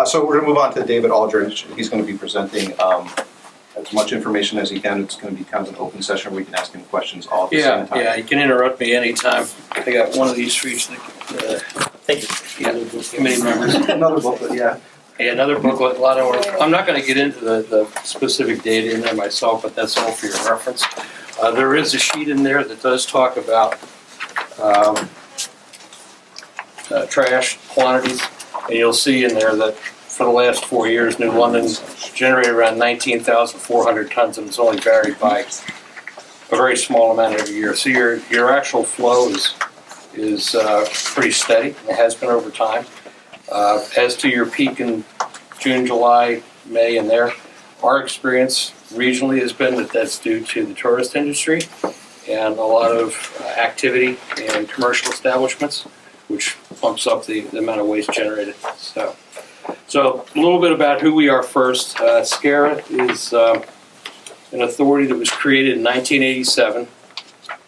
So we're going to move on to David Aldridge. He's going to be presenting as much information as he can. It's going to be kind of an open session where we can ask him questions all at the same time. Yeah, you can interrupt me anytime. I got one of these for each Thank you. committee members. Another booklet, yeah. Yeah, another booklet, a lot of work. I'm not going to get into the specific data in there myself, but that's all for your reference. There is a sheet in there that does talk about trash quantities, and you'll see in there that for the last 4 years, New London's generated around 19,400 tons, and it's only varied by a very small amount every year. So your actual flow is pretty steady. It has been over time. As to your peak in June, July, May, and there, our experience regionally has been that that's due to the tourist industry and a lot of activity in commercial establishments, which pumps up the amount of waste generated. So a little bit about who we are first. SCRRRA is an authority that was created in 1987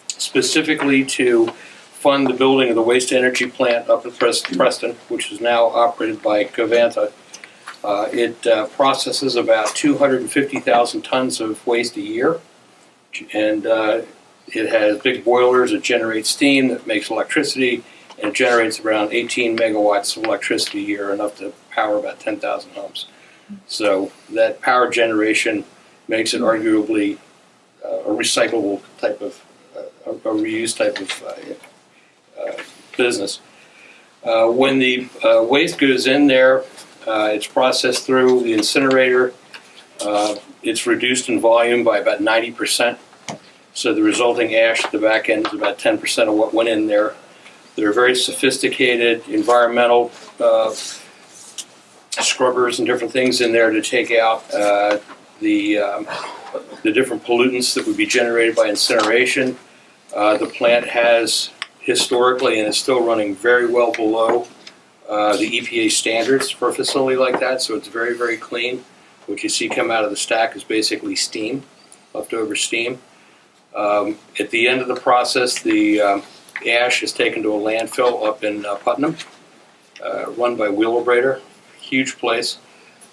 specifically to fund the building of the waste-to-energy plant up in Preston, which is now operated by Covanta. It processes about 250,000 tons of waste a year, and it has big boilers that generate steam that makes electricity, and it generates around 18 megawatts of electricity a year, enough to power about 10,000 homes. So that power generation makes it arguably a recyclable type of, a reuse type of business. When the waste goes in there, it's processed through the incinerator. It's reduced in volume by about 90%. So the resulting ash at the back end is about 10% of what went in there. There are very sophisticated environmental scrubbers and different things in there to take out the different pollutants that would be generated by incineration. The plant has historically, and is still running very well below the EPA standards for a facility like that, so it's very, very clean. What you see come out of the stack is basically steam, leftover steam. At the end of the process, the ash is taken to a landfill up in Putnam, run by Wheelabrator, huge place.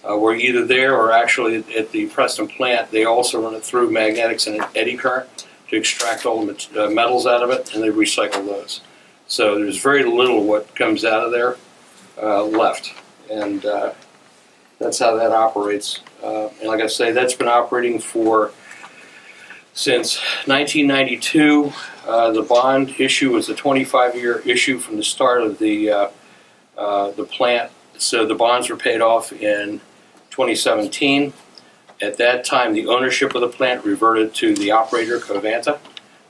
We're either there or actually at the Preston plant, they also run it through magnetics and an eddy current to extract all the metals out of it, and they recycle those. So there's very little what comes out of there left, and that's how that operates. And like I say, that's been operating since 1992. The bond issue was a 25-year issue from the start of the plant. So the bonds were paid off in 2017. At that time, the ownership of the plant reverted to the operator, Covanta.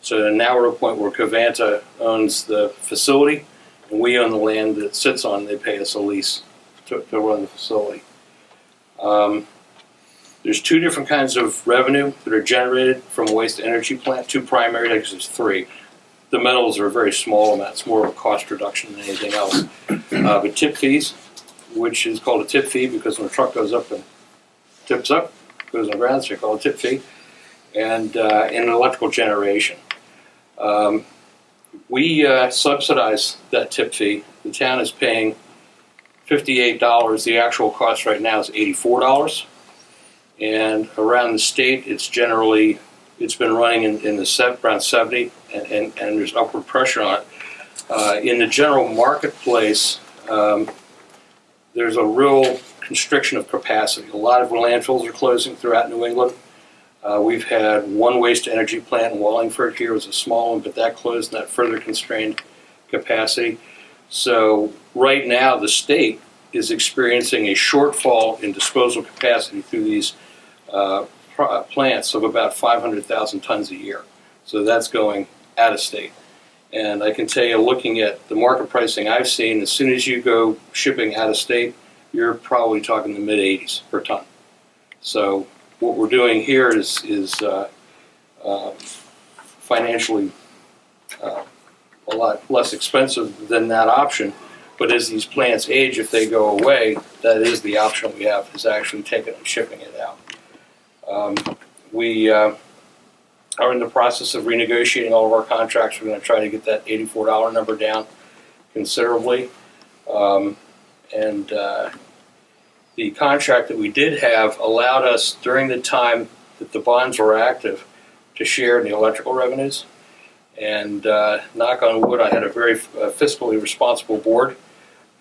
So now we're at a point where Covanta owns the facility, and we own the land that it sits on. They pay us a lease to run the facility. There's two different kinds of revenue that are generated from a waste-to-energy plant, two primary, I guess there's three. The metals are a very small amount. It's more of a cost reduction than anything else. But tip fees, which is called a tip fee because when a truck goes up and tips up, goes on the ground, so you call it a tip fee, and electrical generation. We subsidize that tip fee. The town is paying $58. The actual cost right now is $84. And around the state, it's been running in the around 70, and there's upward pressure on it. In the general marketplace, there's a real constriction of capacity. A lot of landfills are closing throughout New England. We've had one waste-to-energy plant in Wallingford here. It was a small one, but that closed, and that further constrained capacity. So right now, the state is experiencing a shortfall in disposal capacity through these plants of about 500,000 tons a year. So that's going out of state. And I can tell you, looking at the market pricing I've seen, as soon as you go shipping out of state, you're probably talking the mid-80s per ton. So what we're doing here is financially a lot less expensive than that option. But as these plants age, if they go away, that is the option we have, is actually taking and shipping it out. We are in the process of renegotiating all of our contracts. We're going to try to get that $84 number down considerably. the contract that we did have allowed us, during the time that the bonds were active, to share in the electrical revenues. And knock on wood, I had a very fiscally responsible board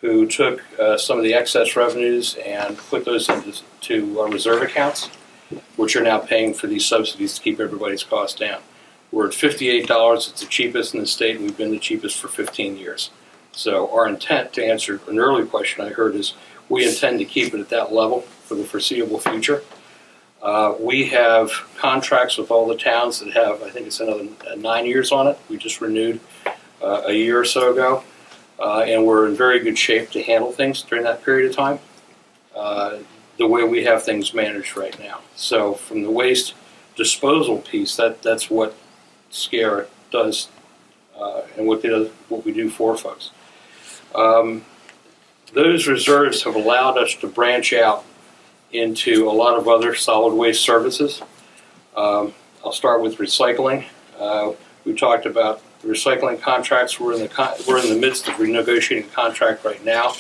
who took some of the excess revenues and put those into reserve accounts, which are now paying for these subsidies to keep everybody's costs down. We're at $58. It's the cheapest in the state, and we've been the cheapest for 15 years. So our intent, to answer an earlier question I heard, is we intend to keep it at that level for the foreseeable future. We have contracts with all the towns that have, I think it's another 9 years on it. We just renewed a year or so ago, and we're in very good shape to handle things during that period of time, the way we have things managed right now. So from the waste disposal piece, that's what SCRRRA does, and what we do for folks. Those reserves have allowed us to branch out into a lot of other solid waste services. I'll start with recycling. We talked about the recycling contracts. We're in the midst of renegotiating a contract right now.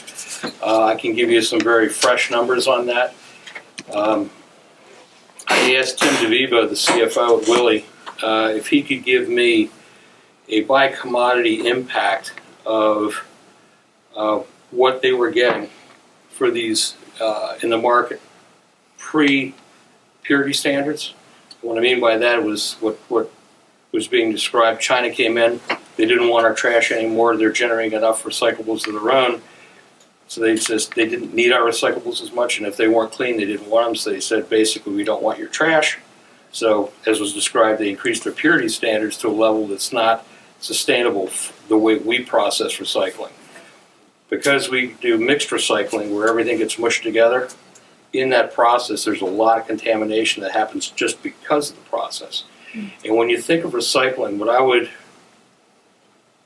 I can give you some very fresh numbers on that. I asked Tim DeVivo, the CFO at Willie, if he could give me a by commodity impact of what they were getting for these in the market pre-purity standards. What I mean by that was what was being described. China came in, they didn't want our trash anymore, they're generating enough recyclables of their own, so they didn't need our recyclables as much, and if they weren't clean, they didn't want them, so they said basically we don't want your trash. So as was described, they increased their purity standards to a level that's not sustainable the way we process recycling. Because we do mixed recycling where everything gets mushed together, in that process there's a lot of contamination that happens just because of the process. And when you think of recycling, what I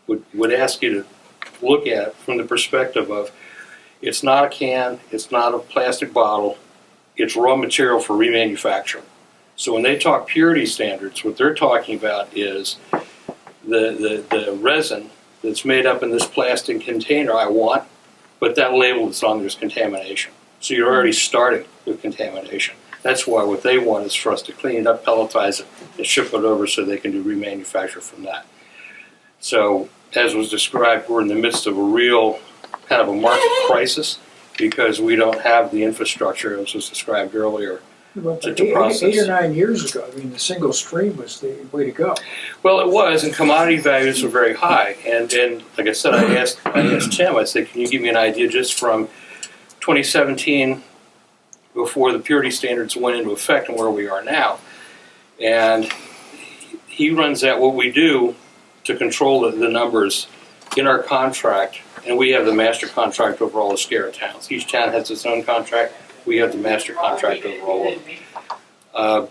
would ask you to look at from the perspective of, it's not a can, it's not a plastic bottle, it's raw material for remanufacturing. So when they talk purity standards, what they're talking about is the resin that's made up in this plastic container I want, but that label that's on there is contamination. So you're already starting with contamination. That's why what they want is for us to clean it up, pelletize it, and ship it over so they can do remanufacture from that. So as was described, we're in the midst of a real kind of a market crisis because we don't have the infrastructure, as was described earlier, to process. 8 or 9 years ago, I mean, the single stream was the way to go. Well, it was, and commodity values were very high. And like I said, I asked Tim, I said, can you give me an idea just from 2017, before the purity standards went into effect, and where we are now? And he runs out what we do to control the numbers in our contract, and we have the master contract over all the SCRRRA towns. Each town has its own contract. We have the master contract over all of them.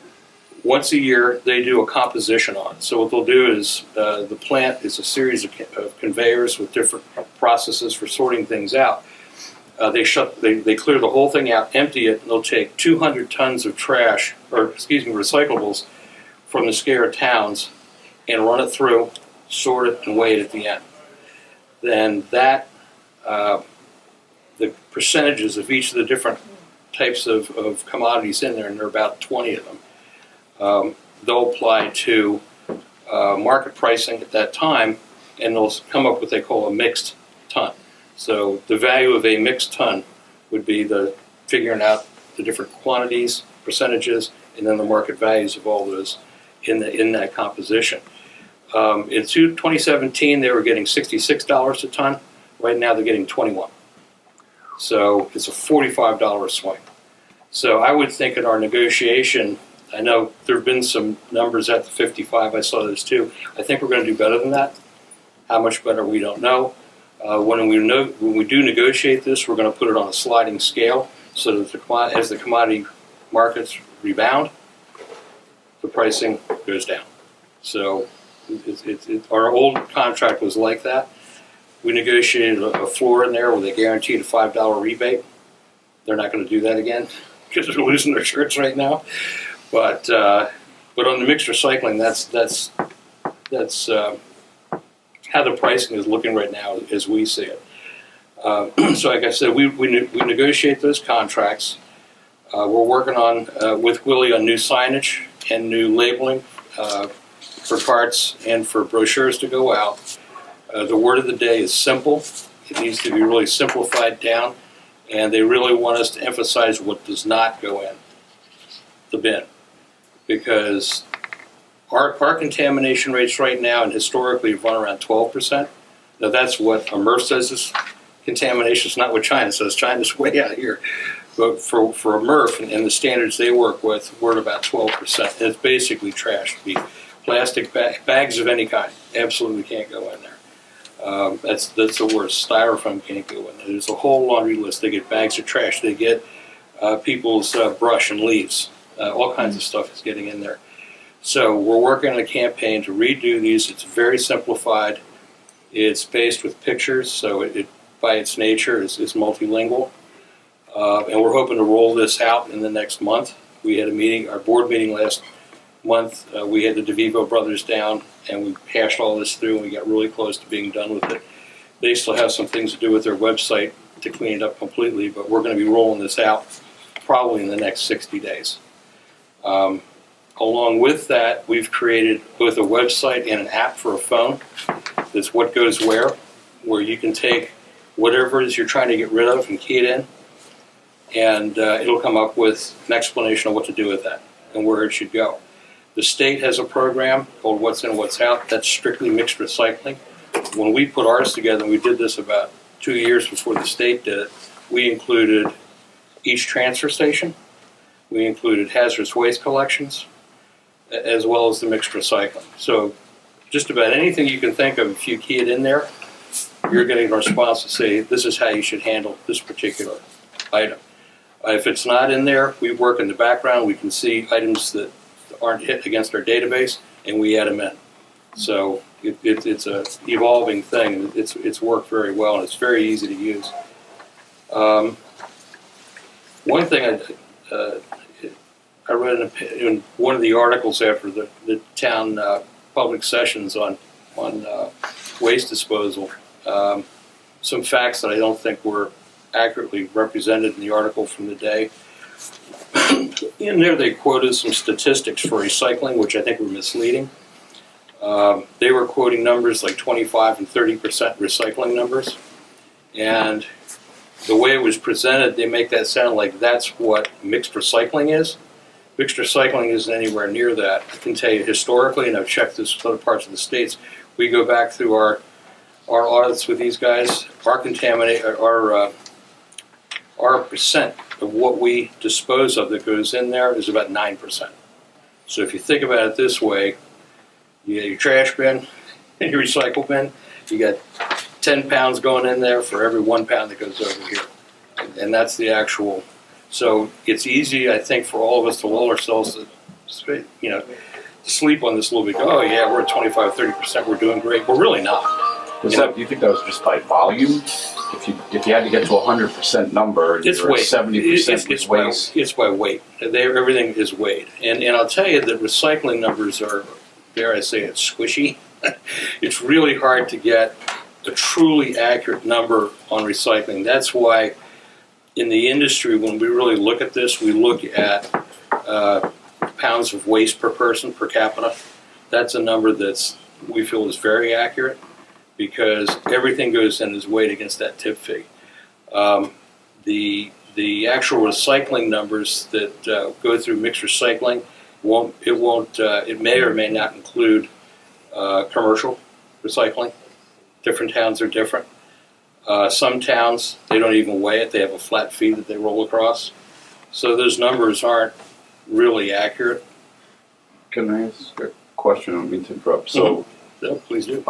Once a year, they do a composition on it. So what they'll do is the plant is a series of conveyors with different processes for sorting things out. They clear the whole thing out, empty it, and they'll take 200 tons of trash, or excuse me, recyclables from the SCRRRA towns and run it through, sort it, and weigh it at the end. Then that, the percentages of each of the different types of commodities in there, and there are about 20 of them, they'll apply to market pricing at that time, and they'll come up with what they call a mixed ton. So the value of a mixed ton would be the figuring out the different quantities, percentages, and then the market values of all those in that composition. In 2017, they were getting $66 a ton. Right now, they're getting $21. So it's a $45 swing. So I would think in our negotiation, I know there have been some numbers at the 55. I saw those too. I think we're going to do better than that. How much better, we don't know. When we do negotiate this, we're going to put it on a sliding scale so that as the commodity markets rebound, the pricing goes down. So our old contract was like that. We negotiated a floor in there where they guaranteed a $5 rebate. They're not going to do that again because they're losing their shirts right now. But on the mixed recycling, that's how the pricing is looking right now as we see it. So like I said, we negotiate those contracts. We're working on, with Willie, on new signage and new labeling for carts and for brochures to go out. The word of the day is simple. It needs to be really simplified down, and they really want us to emphasize what does not go in the bin, because our contamination rates right now and historically have run around 12%. Now that's what MRF says is contamination. It's not what China says. China's way out here. But for MRF and the standards they work with, we're at about 12%. And it's basically trash. Plastic bags of any kind absolutely can't go in there. That's the worst. Styrofoam can't go in there. There's a whole laundry list. They get bags of trash. They get people's brush and leaves. All kinds of stuff is getting in there. So we're working on a campaign to redo these. It's very simplified. It's based with pictures, so it by its nature is multilingual. And we're hoping to roll this out in the next month. We had a meeting, our board meeting last month. We had the DeVivo brothers down, and we hashed all this through, and we got really close to being done with it. They still have some things to do with their website to clean it up completely, but we're going to be rolling this out probably in the next 60 days. Along with that, we've created both a website and an app for a phone that's what goes where you can take whatever it is you're trying to get rid of and key it in, and it'll come up with an explanation of what to do with that and where it should go. The state has a program called What's In, What's Out. That's strictly mixed recycling. When we put ours together, and we did this about 2 years before the state did it, we included each transfer station, we included hazardous waste collections, as well as the mixed recycling. So just about anything you can think of, if you key it in there, you're getting a response to say, this is how you should handle this particular item. If it's not in there, we work in the background. We can see items that aren't hit against our database, and we add them in. So it's a evolving thing. It's worked very well, and it's very easy to use. One thing I read in one of the articles after the town public sessions on waste disposal, some facts that I don't think were accurately represented in the article from the day. In there they quoted some statistics for recycling, which I think were misleading. They were quoting numbers like 25 and 30% recycling numbers. And the way it was presented, they make that sound like that's what mixed recycling is. Mixed recycling isn't anywhere near that. I can tell you historically, and I've checked this with other parts of the states, we go back through our audits with these guys, our percent of what we dispose of that goes in there is about 9%. So if you think about it this way, you got your trash bin and your recycle bin, you got 10 pounds going in there for every 1 pound that goes over here. And that's the actual. So it's easy, I think, for all of us to lull ourselves to sleep on this a little bit. Go, oh yeah, we're at 25, 30%, we're doing great. We're really not. Do you think that was just by volume? If you had to get to 100% number, and it's you're weight. 70% It's waste. It's by weight. Everything is weighed. And I'll tell you that recycling numbers are, dare I say it, squishy. It's really hard to get a truly accurate number on recycling. That's why in the industry, when we really look at this, we look at pounds of waste per person, per capita. That's a number that's we feel is very accurate, because everything goes in as weight against that tip fee. The actual recycling numbers that go through mixed recycling it may or may not include commercial recycling. Different towns are different. Some towns, they don't even weigh it. They have a flat fee that they roll across. So those numbers aren't really accurate. Can I ask a question? I don't mean to interrupt. So, Yeah, please do.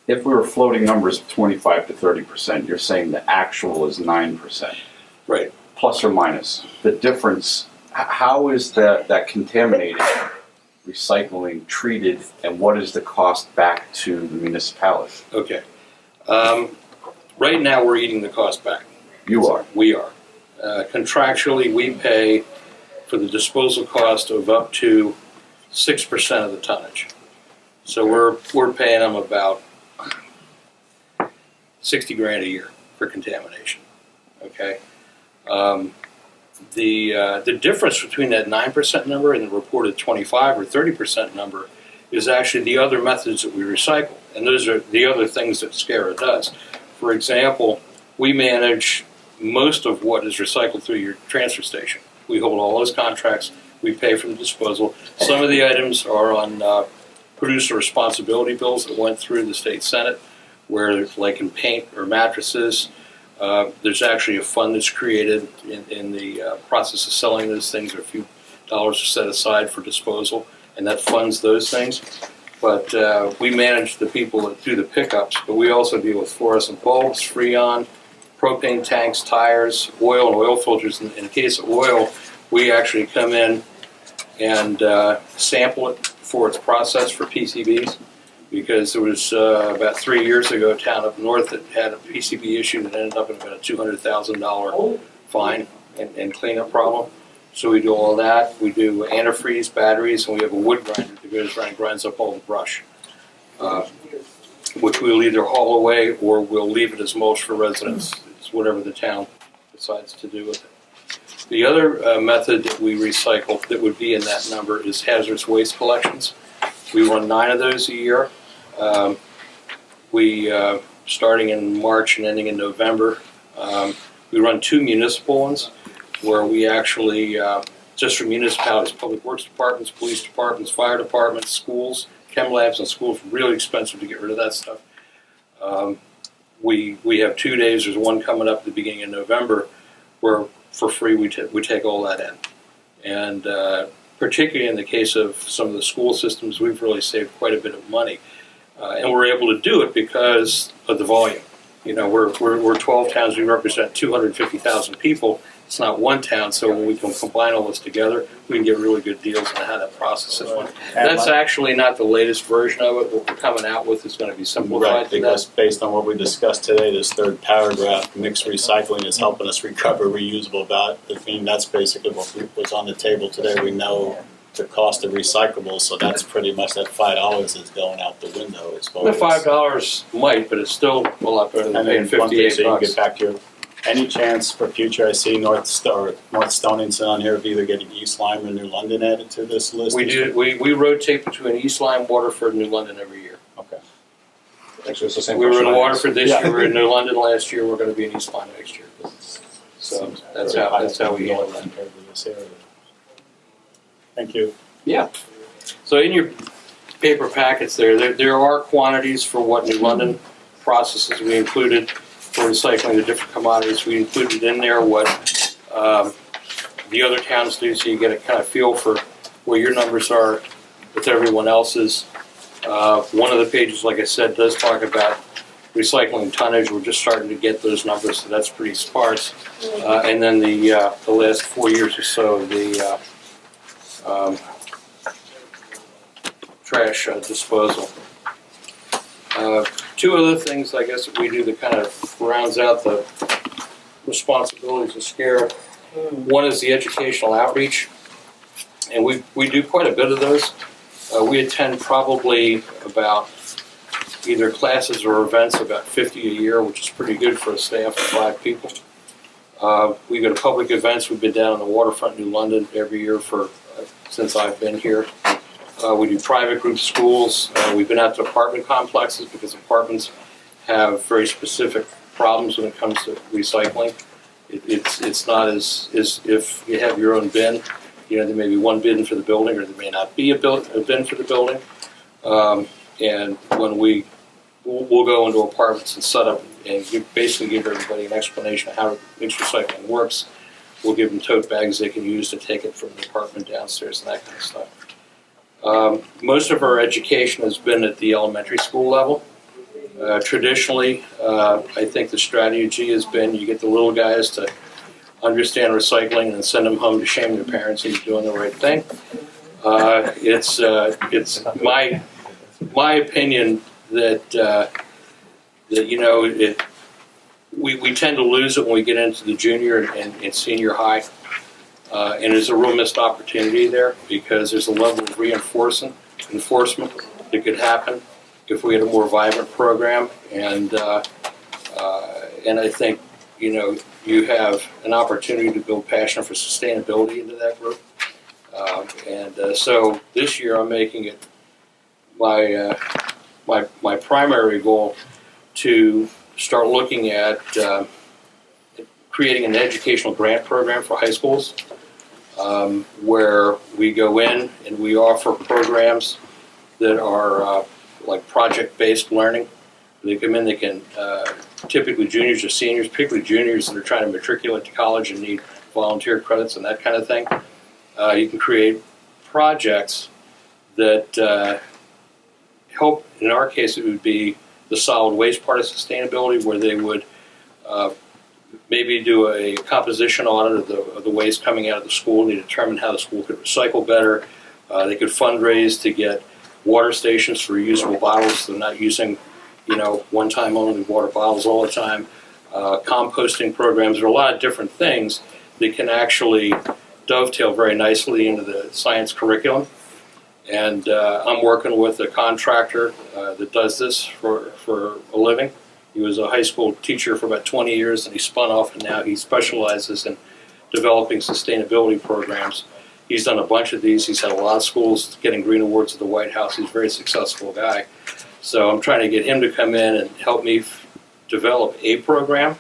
if we were floating numbers of 25 to 30%, you're saying the actual is 9%. Right. Plus or minus. The difference, how is that contaminated recycling treated, and what is the cost back to the municipality? Okay. Right now, we're eating the cost back. You are. We are. Contractually, we pay for the disposal cost of up to 6% of the tonnage. So we're paying them about $60 grand a year for contamination. Okay. The difference between that 9% number and the reported 25 or 30% number is actually the other methods that we recycle, and those are the other things that SCRRRA does. For example, we manage most of what is recycled through your transfer station. We hold all those contracts. We pay for the disposal. Some of the items are on producer responsibility bills that went through the state senate, where like in paint or mattresses, there's actually a fund that's created in the process of selling those things. A few dollars are set aside for disposal, and that funds those things. But we manage the people that do the pickups, but we also deal with fluorescent bulbs, Freon, propane tanks, tires, oil, and oil filters. In the case of oil, we actually come in and sample it before it's processed for PCBs, because there was about 3 years ago a town up north that had a PCB issue that ended up in about a $200,000 fine and cleanup problem. So we do all that. We do antifreeze, batteries, and we have a wood grinder that goes around and grinds up all the brush, which we'll either haul away or we'll leave it as mulch for residents. It's whatever the town decides to do with it. The other method that we recycle that would be in that number is hazardous waste collections. We run 9 of those a year. Starting in March and ending in November, we run 2 municipal ones, where we actually, just for municipalities, public works departments, police departments, fire departments, schools, chem labs, and schools, really expensive to get rid of that stuff. We have 2 days, there's one coming up at the beginning of November, where for free we take all that in. And particularly in the case of some of the school systems, we've really saved quite a bit of money. And we're able to do it because of the volume. You know, we're 12 towns, we represent 250,000 people. It's not one town, so when we can combine all this together, we can get really good deals on how that process is run. That's actually not the latest version of it. What we're coming out with is going to be simplified. Right, because based on what we discussed today, this third paragraph, mixed recycling is helping us recover reusable value. I mean, that's basically what was on the table today. We know the cost of recyclables, so that's pretty much that $5 is going out the window as far The as $5 might, but it's still a lot better than paying one thing, so you can $58. get back to your, any chance for future, I see North Stonington on here of either getting East Lyme or New London added to this list? We do. We rotate between East Lyme, Waterford, and New London every year. Okay. Actually, it's the same We were question in I Waterford this Yeah. year. We were in New London last year. We're going to be in East Lyme next year. So Seems that's very how high we handle north that. compared to this area. Thank you. Yeah. So in your paper packets there are quantities for what New London processes. We included for recycling the different commodities. We included in there what the other towns do, so you get a kind of feel for where your numbers are with everyone else's. One of the pages, like I said, does talk about recycling tonnage. We're just starting to get those numbers, so that's pretty sparse. And then the last 4 years or so of the trash disposal. 2 other things, I guess, that we do that kind of rounds out the responsibilities of SCRRRA. One is the educational outreach, and we do quite a bit of those. We attend probably about either classes or events about 50 a year, which is pretty good for a staff of 5 people. We go to public events. We've been down on the waterfront in New London every year since I've been here. We do private group schools. We've been out to apartment complexes because apartments have very specific problems when it comes to recycling. It's not as if you have your own bin. You know, there may be one bin for the building, or there may not be a bin for the building. And when we'll go into apartments and set up and basically give everybody an explanation of how mixed recycling works. We'll give them tote bags they can use to take it from the apartment downstairs and that kind of stuff. Most of our education has been at the elementary school level. Traditionally, I think the strategy has been you get the little guys to understand recycling and send them home to shame their parents into doing the right thing. It's my opinion that you know we tend to lose it when we get into the junior and senior high. And there's a real missed opportunity there because there's a level of enforcement that could happen if we had a more vibrant program. And And I think, you have an opportunity to build passion for sustainability into that group. So this year I'm making it my primary goal to start looking at creating an educational grant program for high schools, where we go in and we offer programs that are like project-based learning. They come in, they can, typically juniors or seniors, particularly juniors that are trying to matriculate to college and need volunteer credits and that kind of thing. You can create projects that help, in our case it would be the solid waste part of sustainability, where they would maybe do a composition audit of the waste coming out of the school and determine how the school could recycle better. They could fundraise to get water stations for reusable bottles, so they're not using one-time only water bottles all the time. Composting programs. There are a lot of different things that can actually dovetail very nicely into the science curriculum. And I'm working with a contractor that does this for a living. He was a high school teacher for about 20 years, and he spun off, and now he specializes in developing sustainability programs. He's done a bunch of these. He's had a lot of schools getting green awards at the White House. He's a very successful guy. So I'm trying to get him to come in and help me develop a program.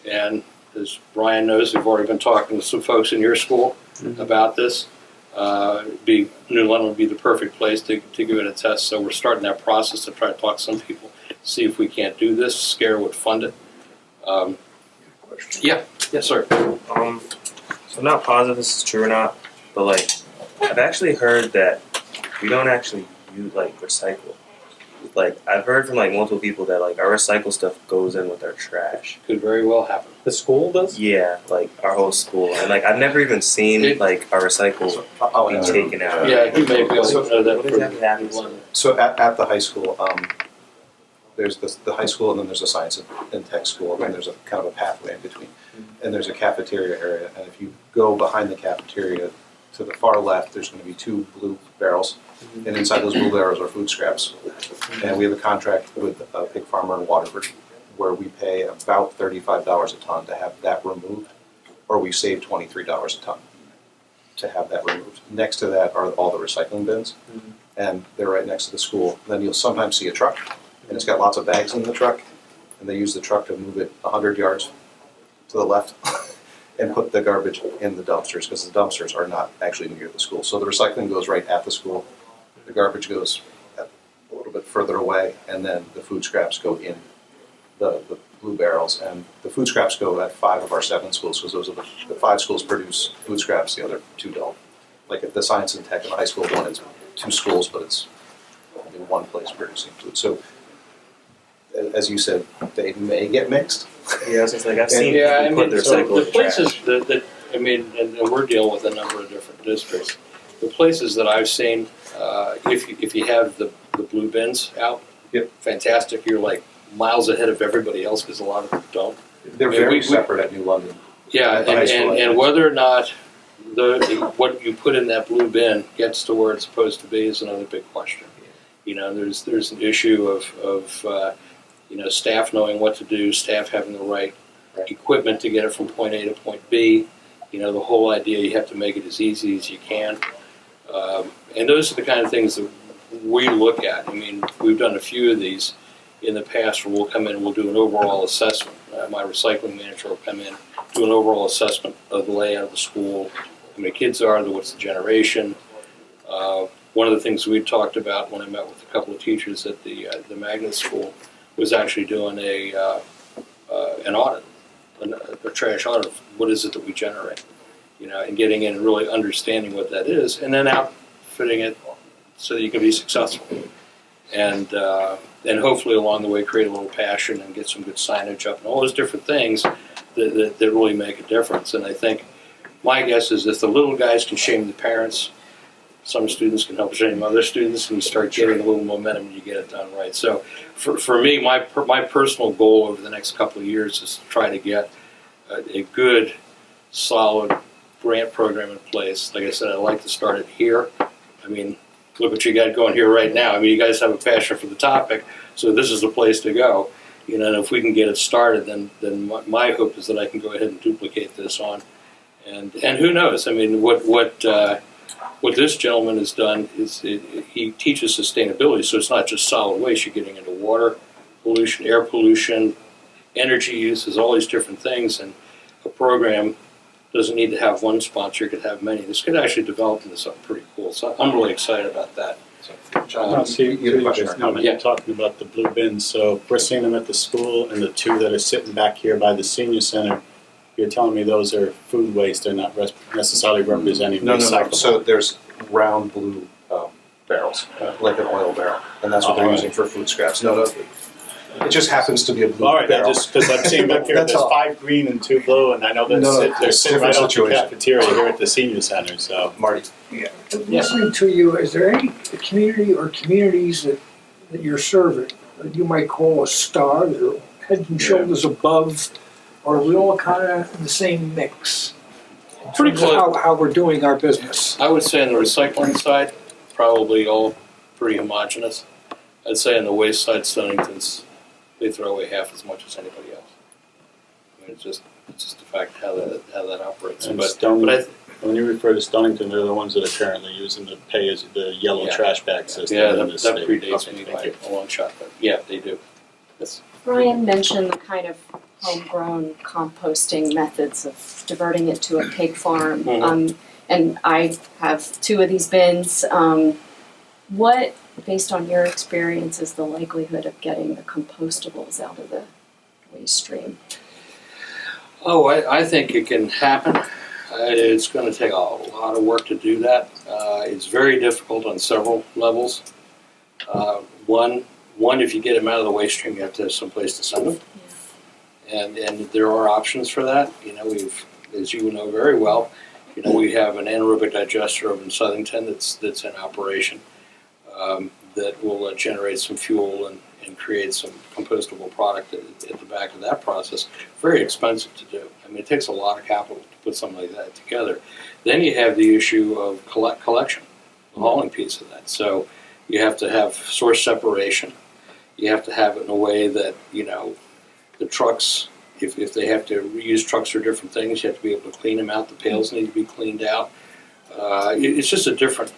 And as Brian knows, we've already been talking to some folks in your school about this. New London would be the perfect place to give it a test. So we're starting that process to try to talk to some people, see if we can't do this. SCRRRA would fund it. Yeah, yes, sir. So I'm not positive this is true or not, but like I've actually heard that we don't actually use recycle. Like I've heard from multiple people that our recycle stuff goes in with our trash. Could very well happen. The school does? Yeah, our whole school, and I've never even seen our recycle I'll be answer. taken out. Yeah, you may be able to know that. What exactly happens? So at the high school, there's the high school, and then there's a science and tech school, and then there's a kind of a pathway in between. And there's a cafeteria area, and if you go behind the cafeteria to the far left, there's going to be 2 blue barrels, and inside those blue barrels are food scraps. And we have a contract with a pig farmer in Waterford, where we pay about $35 a ton to have that removed, or we save $23 a ton to have that removed. Next to that are all the recycling bins, and they're right next to the school. Then you'll sometimes see a truck, and it's got lots of bags in the truck, and they use the truck to move it 100 yards to the left and put the garbage in the dumpsters, because the dumpsters are not actually near the school. So the recycling goes right at the school, the garbage goes a little bit further away, and then the food scraps go in the blue barrels. And the food scraps go at 5 of our 7 schools, because those are the 5 schools produce food scraps, the other 2 don't. Like at the science and tech and the high school one, it's 2 schools, but it's only 1 place producing food. So as you said, they may get mixed. Yeah, it's I've seen Yeah, people put their so recycle the in the places trash. that and we're dealing with a number of different districts. The places that I've seen, if you have the blue bins out, Yep. fantastic. You're miles ahead of everybody else, because a lot of them don't. They're Yeah, very separate at New London. Yeah, At the high school, and whether or not what you put in that blue bin gets to where it's supposed to be is another big question. There's an issue of staff knowing what to do, staff having the right equipment to get it from point A to point B. The whole idea, you have to make it as easy as you can. And those are the kind of things that we look at. We've done a few of these in the past, where we'll come in and we'll do an overall assessment. My recycling manager will come in, do an overall assessment of the layout of the school, how many kids are there, what's the generation. One of the things we talked about when I met with a couple of teachers at the magnet school was actually doing an audit, a trash audit of what is it that we generate, and getting in and really understanding what that is, and then outfitting it so that you can be successful. And hopefully along the way create a little passion and get some good signage up and all those different things that really make a difference. And I think my guess is if the little guys can shame the parents, some students can help shame other students, and you start getting a little momentum and you get it done right. So for me, my personal goal over the next couple of years is to try to get a good, solid grant program in place. Like I said, I'd like to start it here. Look what you got going here right now. You guys have a passion for the topic, so this is the place to go. And if we can get it started, then my hope is that I can go ahead and duplicate this on, and who knows? I mean, what this gentleman has done is he teaches sustainability, so it's not just solid waste. You're getting into water pollution, air pollution, energy uses, all these different things, and a program doesn't need to have one sponsor, it could have many. This could actually develop into something pretty cool, so I'm really excited about that. John, you had a question or comment? You're talking about the blue bins, so if we're seeing them at the school and the two that are sitting back here by the senior center, you're telling me those are food waste, they're not necessarily representing No. recyclable? So there's round blue barrels, like an oil barrel, and that's what they're using for food scraps. No, it just happens to be a blue All right, barrel. just because I'm seeing back here, That's there's all. 5 green and 2 blue, and I know they're it's sitting different right off the situation. cafeteria here at the senior center, so. Marty. Listening to you, is there any community or communities that you're serving that you might call a star, that are head and shoulders above, or are we all kind of in the same mix? in Pretty terms of close. How we're doing our business. I would say on the recycling side, probably all pretty homogeneous. I'd say on the waste side, Stonington's, they throw away half as much as anybody else. I mean, it's just a fact how that operates. And But when you refer to Stonington, they're the ones that are currently using the yellow Yeah. trash bag system yeah, in that this state. predates Okay, me thank by you. a long shot, but yeah, they do. Yes. Brian mentioned the kind of homegrown composting methods of diverting it to a pig farm. Mhm. And I have 2 of these bins. What, based on your experience, is the likelihood of getting the compostables out of the waste stream? Oh, I think it can happen. It's going to take a lot of work to do that. It's very difficult on several levels. One, if you get them out of the waste stream, you have to have some place to send them. And there are options for that. We've, as you know very well, we have an anaerobic digester over in Southington that's in operation that will generate some fuel and create some compostable product at the back of that process. Very expensive to do. I mean, it takes a lot of capital to put something like that together. Then you have the issue of collection, the hauling piece of that. So you have to have source separation. You have to have it in a way that, the trucks, if they have to use trucks for different things, you have to be able to clean them out. The pails need to be cleaned out. It's just a different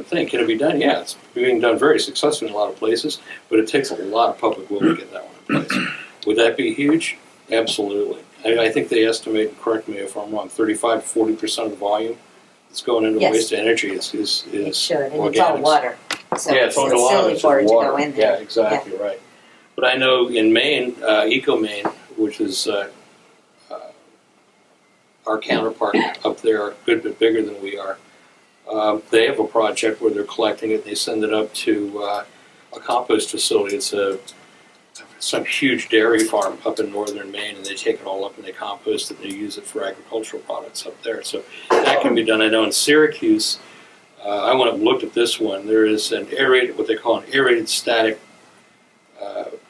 thing. Can it be done? Yeah, it's being done very successfully in a lot of places, but it takes a lot of public will to get that one in place. Would that be huge? Absolutely. I think they estimate, and correct me if I'm wrong, 35 to 40% of the volume that's going into Yes. waste to energy is It should, and it's all organics. water. So Yeah, it's it's a lot of silly it's for it just to water. go in Yeah, there. exactly right. But I know in Maine, Eco Maine, which is our counterpart up there, a good bit bigger than we are. They have a project where they're collecting it. They send it up to a compost facility. It's some huge dairy farm up in northern Maine, and they take it all up and they compost it. And they use it for agricultural products up there. So that can be done. I know in Syracuse, I went up and looked at this one. There is an aerated, what they call an aerated static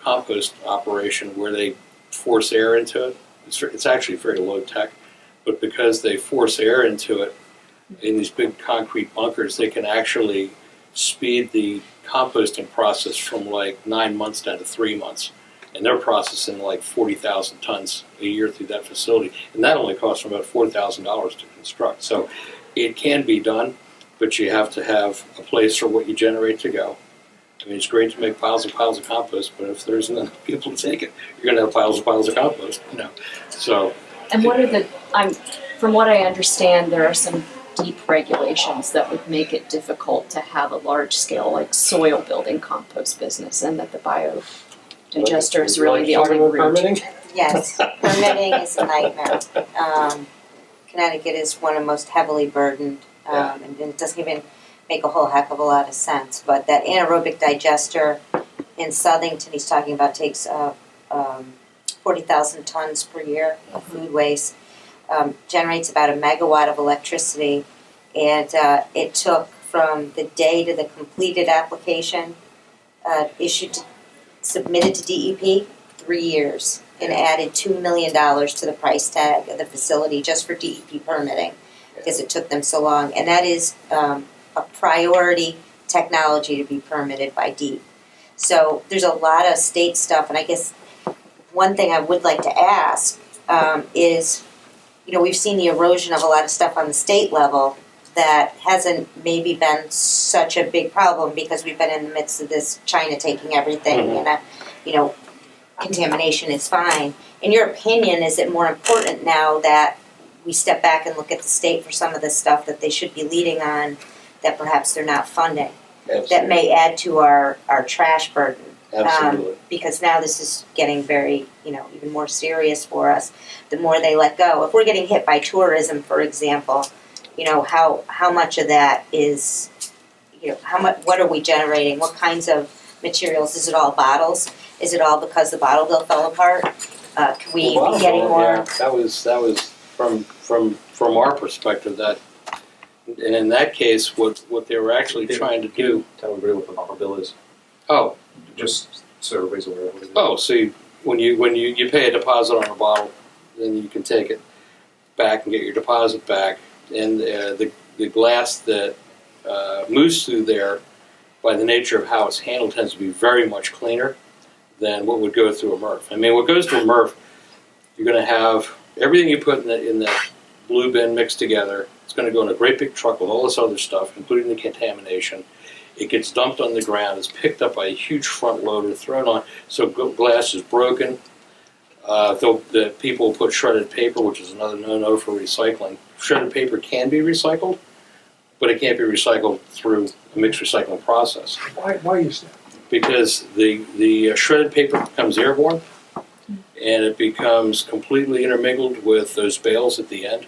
compost operation where they force air into it. It's actually very low tech, but because they force air into it in these big concrete bunkers, they can actually speed the composting process from like 9 months down to 3 months. And they're processing like 40,000 tons a year through that facility. And that only costs them about $4,000 to construct. So it can be done, but you have to have a place for what you generate to go. I mean, it's great to make piles and piles of compost, but if there's enough people to take it, you're going to have piles and piles of compost. So. And what are from what I understand, there are some deep regulations that would make it difficult to have a large scale, like soil building compost business, and that the biodigester is really the only route. Yes, permitting is a nightmare. Connecticut is one of the most heavily burdened, and it doesn't even make a whole heck of a lot of sense. But that anaerobic digester in Southington, he's talking about, takes 40,000 tons per year of food waste, generates about a megawatt of electricity, and it took from the day to the completed application, submitted to DEP, 3 years, and added $2 million to the price tag of the facility just for DEP permitting, because it took them so long. And that is a priority technology to be permitted by DEP. So there's a lot of state stuff, and I guess one thing I would like to ask is, we've seen the erosion of a lot of stuff on the state level that hasn't maybe been such a big problem because we've been in the midst of this China taking everything and, contamination is fine. In your opinion, is it more important now that we step back and look at the state for some of the stuff that they should be leading on that perhaps they're not funding? That may add to our trash burden. Absolutely. Because now this is getting very, even more serious for us. The more they let go. If we're getting hit by tourism, for example, how much of that is, what are we generating? What kinds of materials? Is it all bottles? Is it all because the bottle bill fell apart? Can we be getting more? Yeah, that was from our perspective that, and in that case, what they were actually trying to do. Tell everybody what the bottle bill is, Oh, just so everybody's aware of what it is. oh, see, when you pay a deposit on a bottle, then you can take it back and get your deposit back, and the glass that moves through there, by the nature of how it's handled, tends to be very much cleaner than what would go through a MRF. I mean, what goes through a MRF, you're going to have everything you put in that blue bin mixed together. It's going to go in a great big truck with all this other stuff, including the contamination. It gets dumped on the ground. It's picked up by a huge front loader, thrown on, so glass is broken. The people put shredded paper, which is another no-no for recycling. Shredded paper can be recycled, but it can't be recycled through a mixed recycling process. Why is that? Because the shredded paper becomes airborne, and it becomes completely intermingled with those bales at the end,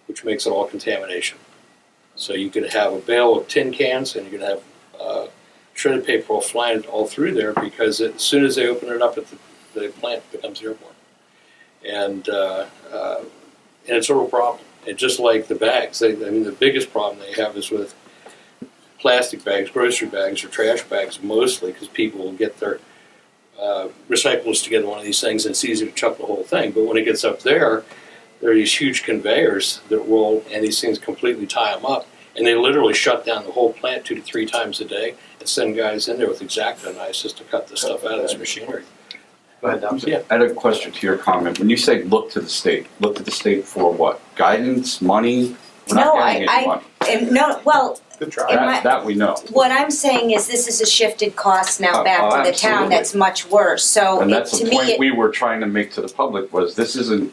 which makes it all contamination. So you could have a bale of tin cans, and you could have shredded paper all flying all through there, because as soon as they open it up at the plant, it becomes airborne. And it's a real problem. And just like the bags, the biggest problem they have is with plastic bags, grocery bags, or trash bags mostly, because people will get their recyclables to get one of these things, and it's easy to chuck the whole thing. But when it gets up there are these huge conveyors that roll, and these things completely tie them up, and they literally shut down the whole plant 2 to 3 times a day and send guys in there with X-Acto knives just to cut the stuff out of this machinery. Go ahead, Dom. Yeah. I had a question to your comment. When you say look to the state for what? Guidance, money? We're not getting any money. Good try. That we know. What I'm saying is this is a shifted cost now Oh, back oh, to the town absolutely. that's much worse. So And that's to the me, point we were trying to make to the public, was this isn't,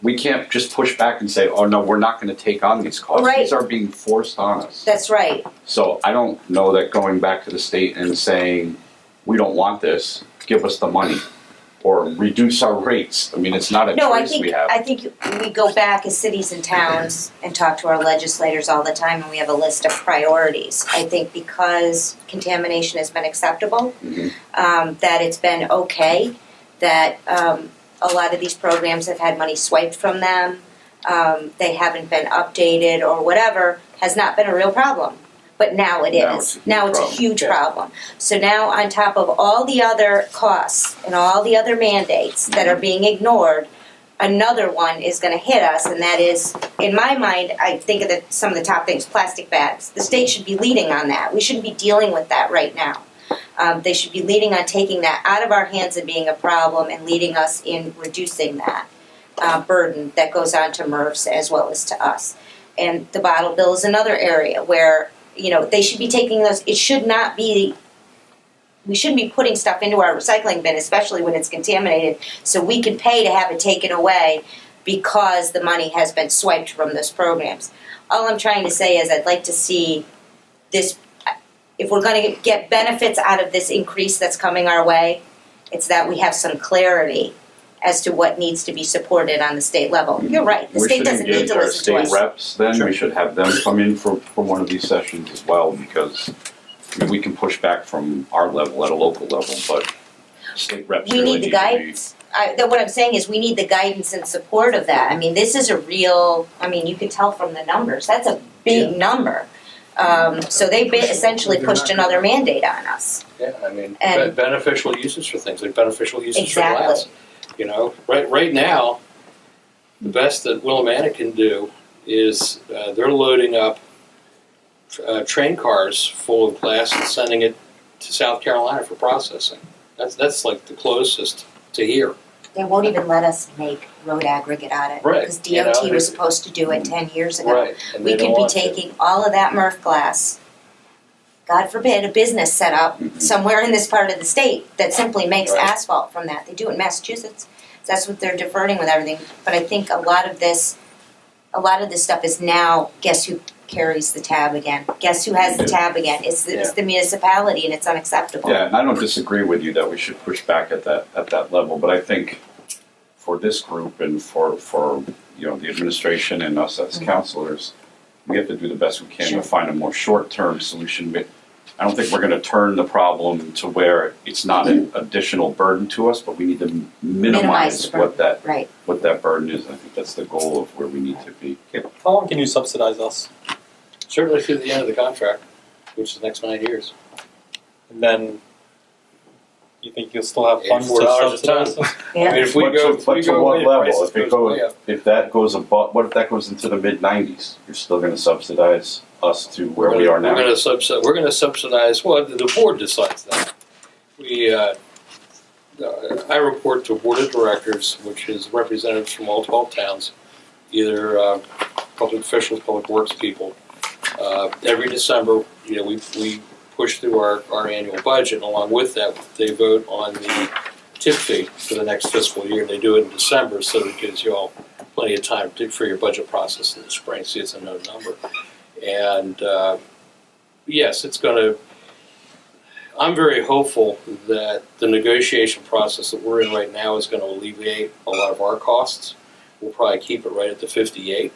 we can't just push back and say, oh no, we're not going to take on these costs. Right. These are being forced on us. that's right. So I don't know that going back to the state and saying, we don't want this, give us the money, or reduce our rates. I mean, it's not a No, choice we have. I think we go back as cities and towns and talk to our legislators all the time, and we have a list of priorities. I think because contamination has been acceptable, Mhm. that it's been okay, that a lot of these programs have had money swiped from them, they haven't been updated or whatever, has not been a real problem. But now it is. Now it's a huge problem. So now on top of all the other costs and all the other mandates that are being ignored, another one is going to hit us, and that is, in my mind, I think of some of the top things, plastic bags. The state should be leading on that. We shouldn't be dealing with that right now. They should be leading on taking that out of our hands and being a problem, and leading us in reducing that burden that goes on to MRFs as well as to us. And the bottle bill is another area where they should be taking those. It should not be. We shouldn't be putting stuff into our recycling bin, especially when it's contaminated, so we can pay to have it taken away because the money has been swiped from those programs. All I'm trying to say is I'd like to see this. If we're going to get benefits out of this increase that's coming our way, it's that we have some clarity as to what needs to be supported on the state level. You're right. The state doesn't need to listen to us. We should engage our state reps then. Sure. We should have them come in for one of these sessions as well, because we can push back from our level at a local level, but state reps We really need the to be- guidance. What I'm saying is we need the guidance and support of that. I mean, this is a real, you can tell from the numbers, that's a big number. So they essentially pushed another mandate on us. Yeah, And- beneficial uses for things, like beneficial uses Exactly. for glass. Right now, the best that Willimantic can do is they're loading up train cars full of glass and sending it to South Carolina for processing. That's like the closest to here. They won't even let us make road aggregate out of it. Right, Because you know, DOT was it's- supposed to do it 10 years ago. Right. And We they don't could be want to. taking all of that MRF glass, God forbid, a business set up somewhere in this part of the state that simply makes Right. asphalt from that. They do it in Massachusetts. That's what they're diverting with everything. But I think a lot of this stuff is now, guess who carries the tab again? Guess who has the tab again? It's the municipality, and it's unacceptable. Yeah, and I don't disagree with you that we should push back at that level, but I think for this group and for the administration and us as counselors, we have to do the best we can Sure. to find a more short-term solution. But I don't think we're going to turn the problem to where it's not an additional burden to us, but we need to minimize the burden. Right. what that burden is. I think that's the goal of where we need to be. How long can you subsidize us? Certainly through the end of the contract, which is the next 9 years. And then you think you'll still have funds to $84 a ton. subsidize us? I mean, if we But go, to what away, the level? prices If it goes way goes, up. if that goes above, what if that goes into the mid-90s? You're still going to subsidize us to where we are now. We're going to subsidize. Well, the board decides that. I report to a board of directors, which is representatives from all 12 towns, either public officials, public works people. Every December, we push through our annual budget, and along with that, they vote on the tip fee for the next fiscal year. They do it in December, so it gives you all plenty of time for your budget process in the spring. See, it's a known number. And yes, it's going to. I'm very hopeful that the negotiation process that we're in right now is going to alleviate a lot of our costs. We'll probably keep it right at the 58.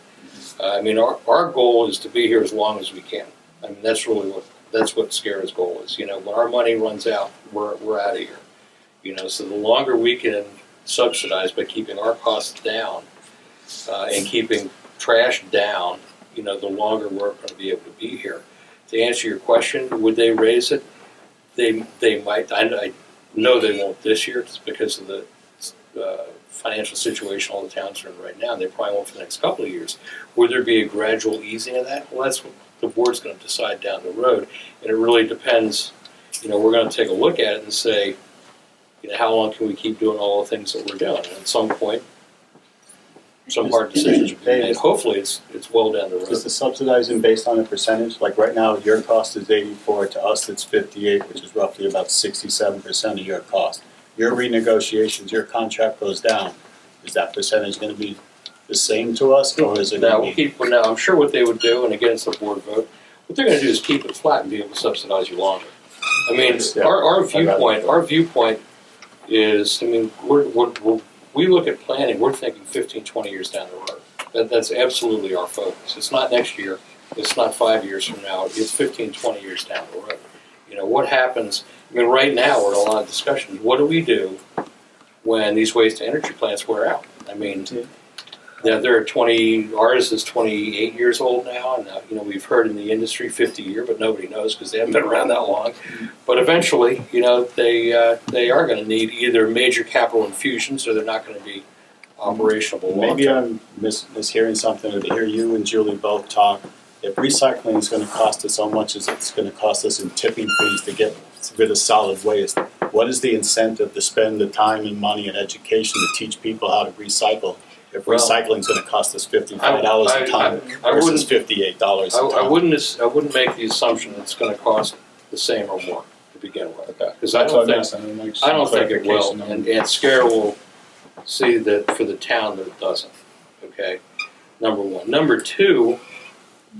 I mean, our goal is to be here as long as we can. I mean, that's really what SCRRRA's goal is. When our money runs out, we're out of here. So the longer we can subsidize by keeping our costs down and keeping trash down, the longer we're going to be able to be here. To answer your question, would they raise it? They might. I know they won't this year just because of the financial situation all the towns are in right now. They probably won't for the next couple of years. Would there be a gradual easing of that? Well, that's what the board's going to decide down the road, and it really depends. We're going to take a look at it and say, how long can we keep doing all the things that we're doing? And at some point, some hard decisions will be made. Hopefully, it's well down the road. Is the subsidizing based on a percentage? Like right now, your cost is 84, to us it's 58, which is roughly about 67% of your cost. Your renegotiations, your contract goes down. Is that percentage going to be the same to us, or is it going to be? Now, I'm sure what they would do, and again, it's a board vote, what they're going to do is keep it flat and be able to subsidize you longer. I mean, Yeah. our viewpoint is, I mean, we look at planning, we're thinking 15, 20 years down the road. That's absolutely our focus. It's not next year, it's not 5 years from now, it's 15, 20 years down the road. What happens, I mean, right now we're in a lot of discussions. What do we do when these waste-to-energy plants wear out? I mean, ours is 28 years old now, and we've heard in the industry 50 year, but nobody knows because they haven't been around that long. But eventually, they are going to need either major capital infusions or they're not going to be operational long Maybe term. I'm mishearing something, or to hear you and Julie both talk. If recycling is going to cost us how much as it's going to cost us in tipping fees to get rid of solid waste, what is the incentive to spend the time and money and education to teach people how to recycle? If recycling is going to cost us $55 a ton versus $58 a ton. I wouldn't make the assumption that it's going to cost the same or more to begin with. Okay. Because I don't think it will, Clarification. and SCRRRA will see that for the town that it doesn't. Okay, number one. Number two,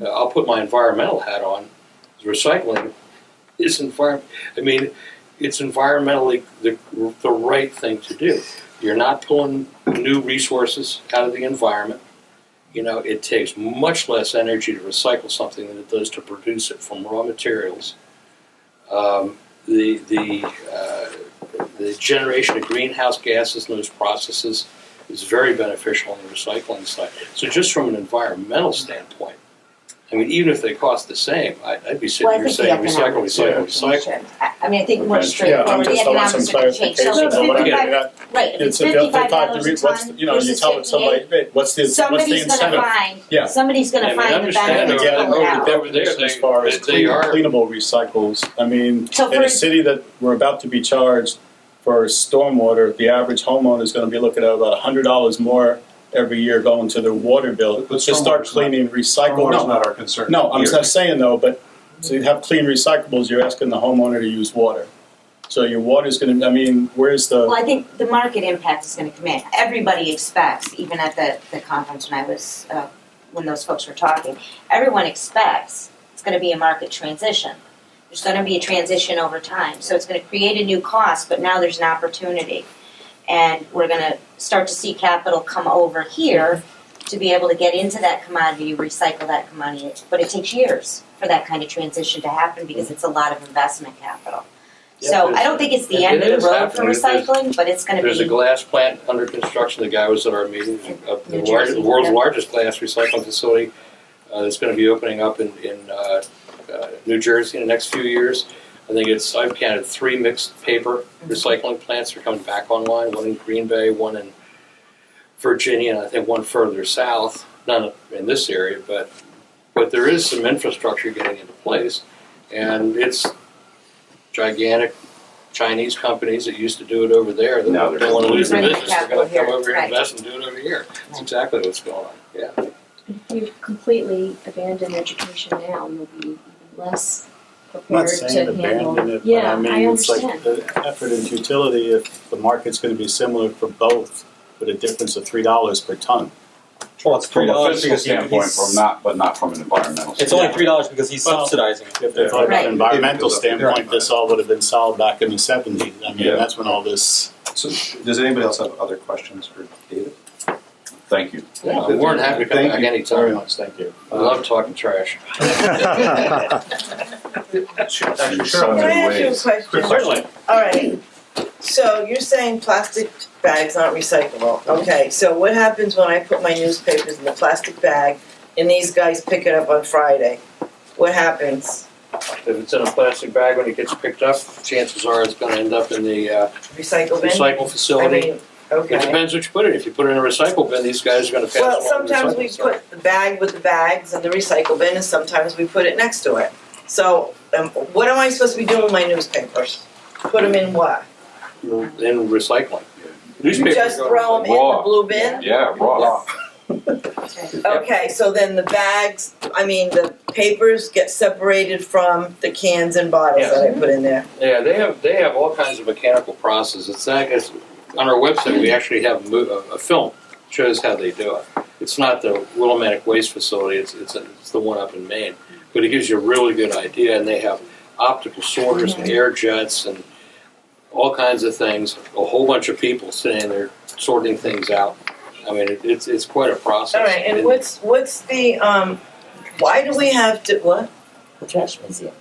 I'll put my environmental hat on. Recycling is it's environmentally the right thing to do. You're not pulling new resources out of the environment. It takes much less energy to recycle something than it does to produce it from raw materials. The generation of greenhouse gases in those processes is very beneficial on the recycling side. So just from an environmental standpoint, I mean, even if they cost the same, I'd be sitting Well, I here think the saying recycle, economics recycle, of recycle. it. I mean, I think more Yeah, Yeah, I'm straightforward, the just, I want some economics are gonna change. clarification, So though, what I mean, 55 right, if it's if they'll $55 take a what's, ton you know, you versus tell somebody, 58, hey, what's the somebody's gonna incentive? find, Yeah. somebody's I gonna mean, find the understand benefit to over pull it out. over there, As far as they are- cleanable recycles, I mean, So in for- a city that we're about to be charged for stormwater, the average homeowner is gonna be looking at about $100 more every year going to their water bill. But Just start stormwater's not- cleaning recycle. Stormwater's No, not our concern. no, I'm here. just saying though, but so you have clean recyclables, you're asking the homeowner to use water. So your water's gonna, I mean, where's the? Well, I think the market impact is gonna come in. Everybody expects, even at the conference when I was, when those folks were talking, everyone expects it's gonna be a market transition. There's gonna be a transition over time, so it's gonna create a new cost, but now there's an opportunity. And we're gonna start to see capital come over here to be able to get into that commodity, recycle that commodity. But it takes years for that kind of transition to happen because it's a lot of investment capital. So I don't think it's the It end of is the road for happening. recycling, but it's gonna There's a be, glass plant under construction. The guy was at our meeting. New Jersey, The world's yeah. largest glass recycling facility that's going to be opening up in New Jersey in the next few years. I think I've counted 3 mixed paper recycling plants are coming back online. One in Green Bay, one in Virginia, and I think one further south. None in this area, but there is some infrastructure getting into place, and it's gigantic Chinese companies that used to do it over there that Now they're don't want to lose the Bring the business. They're capital going to come here, over here and right. invest and do it over here. That's exactly what's going on. Yeah. If you completely abandon education now, you'll be even less I'm not prepared saying to handle. abandon it, but Yeah, I mean, it's like understand. the effort and futility, if the market's gonna be similar for both, with a difference of $3 per ton. Well, it's From a $3 fiscal because standpoint, he's, but not from an environmental. it's standpoint. only $3 because he's Well, subsidizing it. If from Right. an environmental Right. standpoint, this all would have been solved back in the '70s. I mean, Yeah. that's when all this. So, does anybody else have other questions for David? Thank you. Yeah, I'm more than happy to come Thank back you anytime. Very much, thank you. I love talking trash. In so Can many I ask you a ways. question? Certainly. All right, so you're saying plastic bags aren't recyclable. Okay, so what happens when I put my newspapers in the plastic bag and these guys pick it up on Friday? What happens? If it's in a plastic bag when it gets picked up, chances are it's going to end up in the Recycle bin? recycle I facility. mean, It okay. depends what you put it in. If you put it in a recycle bin, these guys are going to pass Well, it on to the sometimes we recycle center. put the bag with the bags in the recycle bin and sometimes we put it next to it. So, what am I supposed to be doing with my newspapers? Put them in what? In recycling. You Newspapers just go- throw them in the Raw. blue bin? Yeah, raw. Okay, so then the bags, I mean, the papers get separated from the cans and bottles that I put in there. Yeah, they have all kinds of mechanical processes. It's not as on our website we actually have a film that shows how they do it. It's not the Willimantic Waste Facility. It's the one up in Maine, but it gives you a really good idea. And they have optical sorters and air jets and all kinds of things. A whole bunch of people sitting there sorting things out. I mean, it's quite a process. All right, and what's the, why do we have to, what? The trash museum.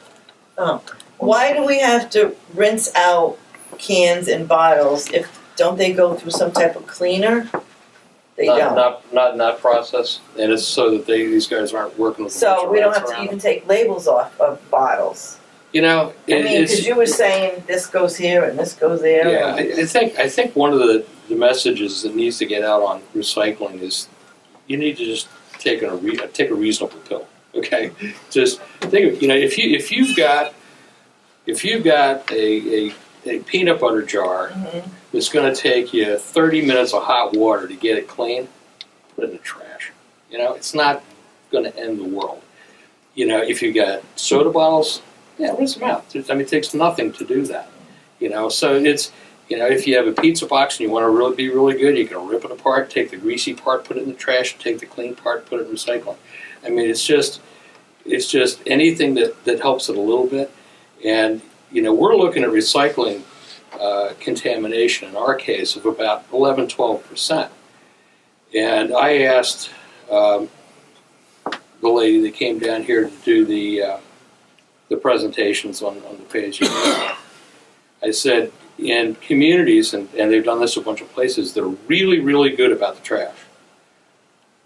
Oh, why do we have to rinse out cans and bottles if, don't they go through some type of cleaner? They don't. Not in that process, and it's so that these guys aren't working with. a bunch So of we don't rats have to around even them. take labels off of bottles. You know, I mean, it's because you were saying this goes here and this goes there. yeah. and- I think one of the messages that needs to get out on recycling is you need to just take a reasonable pill. Okay, just think of, if you've got a peanut butter jar Mhm. that's going to take you 30 minutes of hot water to get it clean, put it in the trash. It's not going to end the world. If you got soda bottles, yeah, rinse them out. It takes nothing to do that. So it's, if you have a pizza box and you want to be really good, you can rip it apart, take the greasy part, put it in the trash, take the clean part, put it in recycling. I mean, it's just anything that helps it a little bit. And, we're looking at recycling contamination in our case of about 11-12%. And I asked the lady that came down here to do the presentations on the page. I said, in communities, and they've done this a bunch of places, they're really, really good about the trash.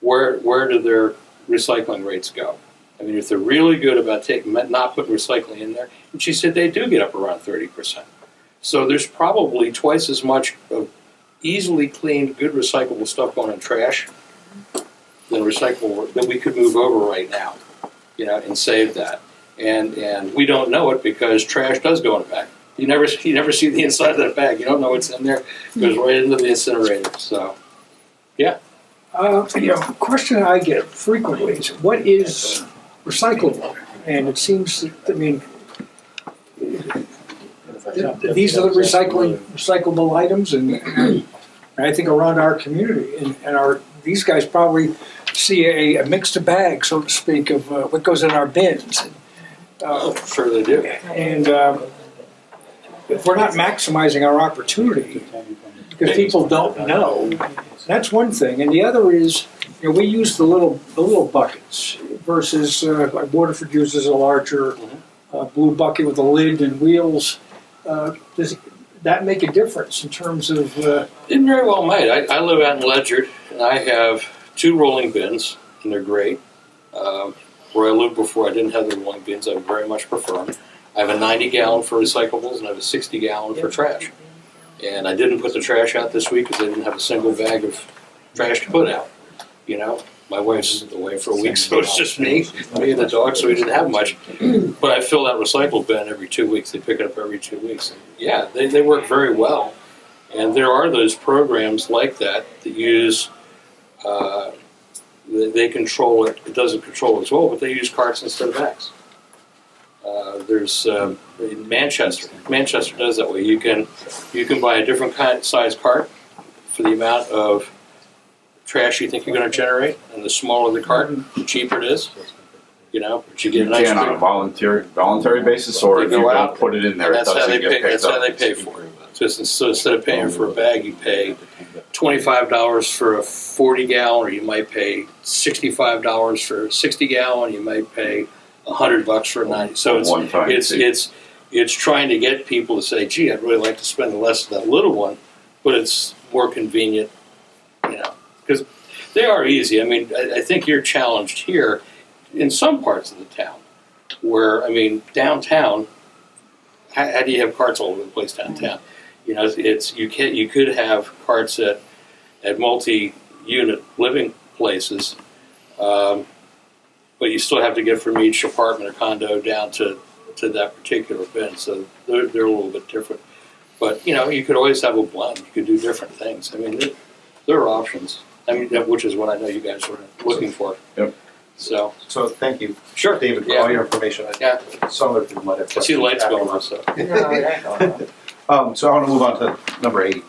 Where do their recycling rates go? I mean, if they're really good about not putting recycling in there, and she said they do get up around 30%. So there's probably twice as much of easily cleaned, good recyclable stuff going in trash than recyclable that we could move over right now, and save that. And we don't know it because trash does go in a bag. You never see the inside of that bag. You don't know what's in there. It goes right into the incinerator. So, yeah. A question I get frequently is, what is recyclable? And it seems that, these are the recyclable items, and I think around our community, and these guys probably see a mixed bag, so to speak, of what goes in our bins. Sure they do. And if we're not maximizing our opportunity, because people don't know, that's one thing. And the other is, we use the little buckets versus like Waterford uses a larger blue bucket with a lid and wheels. Does that make a difference in terms of? It very well might. I live out in Ledyard, and I have 2 rolling bins, and they're great. Where I lived before, I didn't have the rolling bins. I very much prefer them. I have a 90-gallon for recyclables, and I have a 60-gallon for trash. And I didn't put the trash out this week because I didn't have a single bag of trash to put out. My wife's away for a week, so it's just me and the dog, so we didn't have much. But I fill that recycle bin every 2 weeks. They pick it up every 2 weeks. And yeah, they work very well. And there are those programs like that use, they control it. It doesn't control it as well, but they use carts instead of bags. There's Manchester. Manchester does that way. You can buy a different size cart for the amount of trash you think you're going to generate, and the smaller the cart, the cheaper it is. But you get a nice. Can on a voluntary basis, or if you don't put it in there, it doesn't get picked up. That's how they pay for it. So instead of paying for a bag, you pay $25 for a 40-gallon, or you might pay $65 for a 60-gallon. You might pay $100 for a 90. So it's trying to get people to say, "Gee, I'd really like to spend less of that little one, but it's more convenient." Because they are easy. I mean, I think you're challenged here in some parts of the town, where downtown. How do you have carts all over the place downtown? You could have carts at multi-unit living places, but you still have to get from each apartment or condo down to that particular bin. So they're a little bit different. But you could always have a blend. You could do different things. There are options. Which is what I know you guys are looking for. Yep. So thank you. Sure. David, for all your information. Some other people might have I see the lights going on, so. So I want to move on to number 8,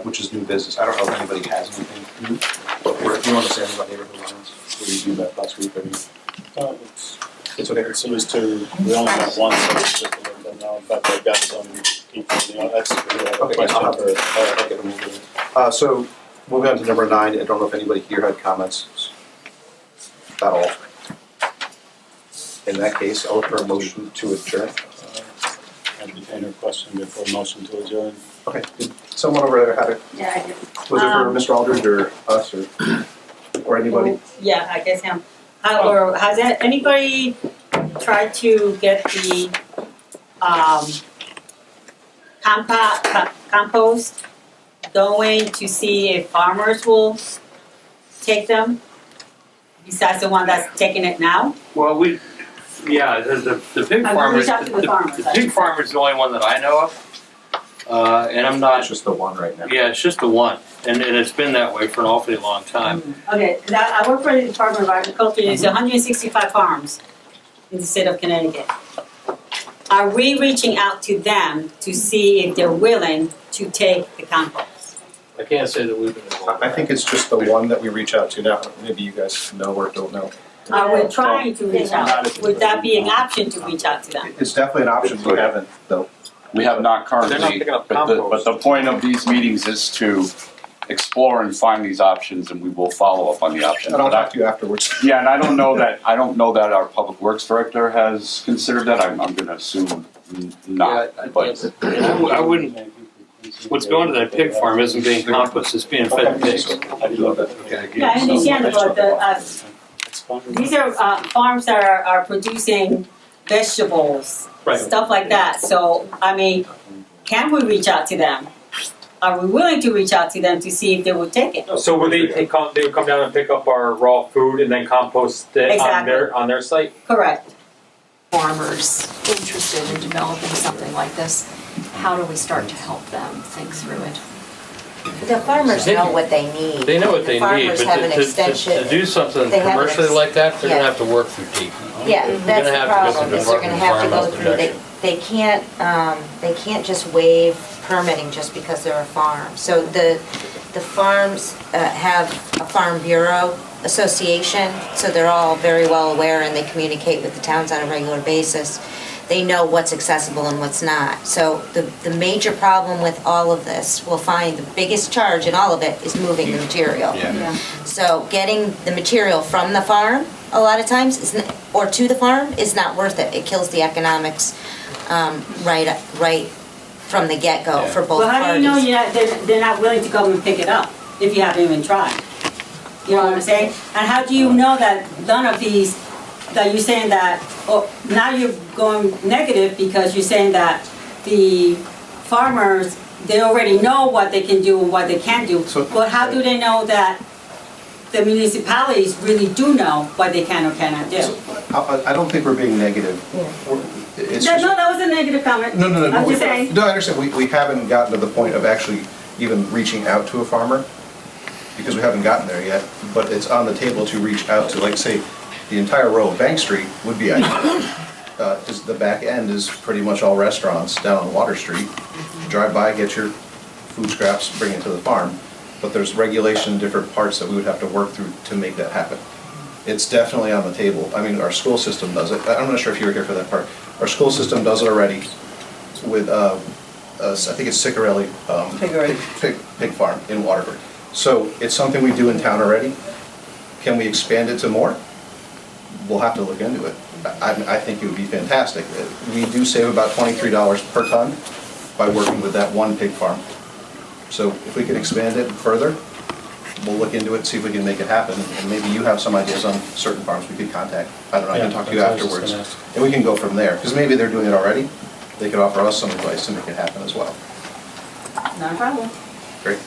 which is new business. I don't know if anybody has anything new, but if you want to say anything about neighborhood lines, we reviewed that last week. It's okay. It seems to, we only have one, so it's just a little bit now, but they've got some people, that's a Okay, question I'll get them. So moving on to number 9, I don't know if anybody here had comments at all. In that case, I'll look for a motion to adjourn. entertain a question before motion to adjourn. Okay, did someone over there had it? Yeah, I did. Was it for Mr. Aldridge or us or anybody? Yeah, I guess him. Or has anybody tried to get the compost going to see if farmers will take them? Besides the one that's taking it now? Well, the pig I'm farmer, reach out to the farmers, the pig farmer is the only one that I know of. And I'm not. It's just the one right now. Yeah, it's just the one, and it's been that way for an awfully long time. Okay, I work for the Department of Agriculture. There's 165 farms in the state of Connecticut. Are we reaching out to them to see if they're willing to take the compost? I can't say that we've been involved. I think it's just the one that we reach out to now. Maybe you guys know or don't know. Are we trying to reach out? Would that be an option to reach out to them? It's definitely an option. We haven't though. We have not They're not currently, picking up but compost. the point of these meetings is to explore and find these options, and we will follow up on the options. And I'll But I- talk to you afterwards. Yeah, and I don't know that our public works director has considered that. I'm gonna assume not, but. I wouldn't. What's going to that pig farm isn't being compost; it's being fed to pigs. I do love that. Okay. Yeah, I understand about the These are farms that are producing vegetables, Right. stuff like that. So, I mean, can we reach out to them? Are we willing to reach out to them to see if they would take it? So would they would come down and pick up our raw food and then compost it Exactly. on their site? Correct. Farmers interested in developing something like this, how do we start to help them think through it? The farmers know what they need. They know what they The need, farmers have an but extension. to do something They have an commercially ex- like that, they're gonna yeah. have to work through DEP. Yeah, You're that's gonna the have to go problem, through is they're gonna Department of have to go Environmental through, they can't just waive permitting just because they're a farm. So the farms have a Farm Bureau Association, so they're all very well aware and they communicate with the towns on a regular basis. They know what's accessible and what's not. So the major problem with all of this, we'll find the biggest charge in all of it is moving the material. Yeah. So getting the material from the farm, a lot of times, or to the farm, is not worth it. It kills the economics right from the get-go for both Well, parties. how do you know they're not willing to come and pick it up if you haven't even tried? You know what I'm saying? And how do you know that none of these, that you're saying that, oh, now you're going negative because you're saying that the farmers, they already know what they can do and what they can't do. So- But how do they know that the municipalities really do know what they can or cannot do? I don't think we're being negative. It's No, just- that was a negative comment. No. I'm just saying. No, I understand. We haven't gotten to the point of actually even reaching out to a farmer because we haven't gotten there yet. But it's on the table to reach out to, like, say, the entire row of Bank Street would be ideal. Because the back end is pretty much all restaurants down on Water Street. You drive by, get your food scraps, bring it to the farm. But there's regulation in different parts that we would have to work through to make that happen. It's definitely on the table. I mean, our school system does it. I'm not sure if you were here for that part. Our school system does it already with, I think it's SCRRRA, pig farm in Waterford. So it's something we do in town already. Can we expand it to more? We'll have to look into it. I think it would be fantastic. We do save about $23 per ton by working with that one pig farm. So if we can expand it further, we'll look into it, see if we can make it happen. And maybe you have some ideas on certain farms we could contact. I don't know, I can talk to you that's what I was afterwards. just gonna And we can go from there, because maybe they're doing it already. They could offer us some advice to make it happen as well. Not a problem. Great.